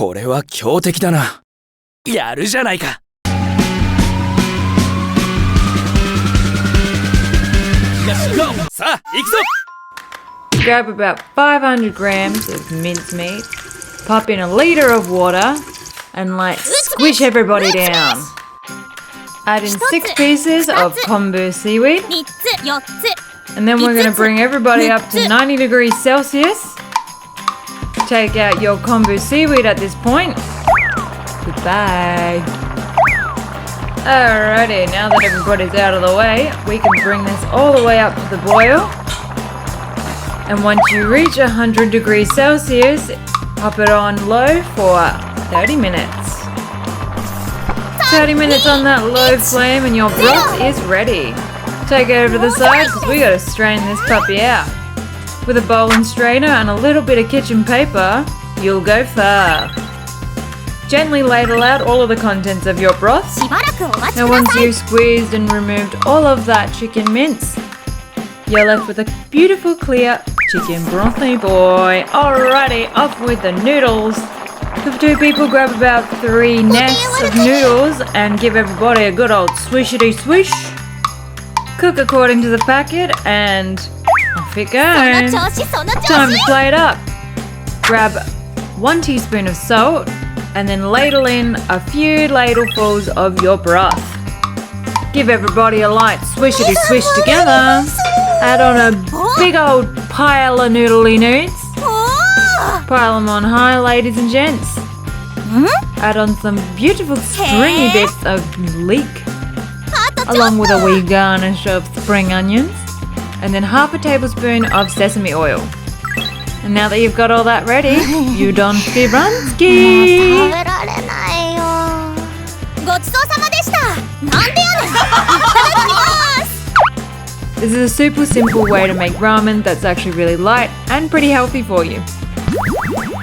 これは強敵だな。やるじゃないか。さあ、行くぞ。 Grab about 500 grams of mincemeat, pop in a liter of water, and squish everybody down. Add in 6 pieces of Konbu Seaweed, and then we're going to bring everybody up to 90 degrees Celsius. Take out your Konbu Seaweed at this point. Goodbye. Alrighty, now that everybody's out of the way, we can bring this all the way up to the boil. And once you reach 100 degrees Celsius, pop it on low for 30 minutes. 30 minutes on that low flame and your broth is ready. Take it over to the side because we gotta strain this puppy out. With a bowl and strainer and a little bit of kitchen paper, you'll go far. Gently ladle out all of the contents of your broth. Now once you've squeezed and removed all of that chicken mince, you're left with a beautiful clear chicken brothy boy. Alrighty, off with the noodles. For 2 people, grab about 3 nests of noodles and give everybody a good old swishity swish. Cook according to the packet and off it goes. Time to plate it up. Grab 1 teaspoon of salt and then ladle in a few ladlefuls of your broth. Give everybody a light swishity swish together. Add on a big old pile of noodly noods. Pile them on high, ladies and gents. Add on some beautiful stringy bits of leek, along with a wee garnish of spring onions, and then half a tablespoon of sesame oil. And now that you've got all that ready, you don't Skibransky! This is a super simple way to make ramen that's actually really light and pretty healthy for you.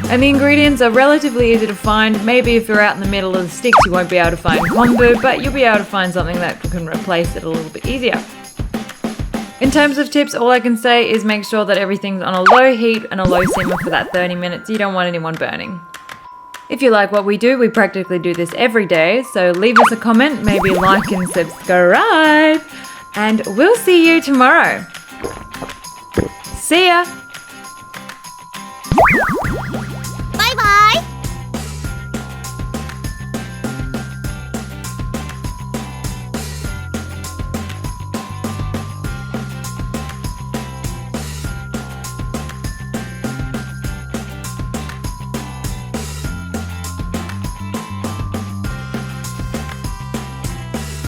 And the ingredients are relatively easy to find. Maybe if you're out in the middle of the sticks you won't be able to find konbu, but you'll be able to find something that can replace it a little bit easier. In terms of tips, all I can say is make sure that everything's on a low heat and a low simmer for that 30 minutes. You don't want anyone burning. If you like what we do, we practically do this every day, so leave us a comment, maybe like and subscribe, and we'll see you tomorrow. See ya!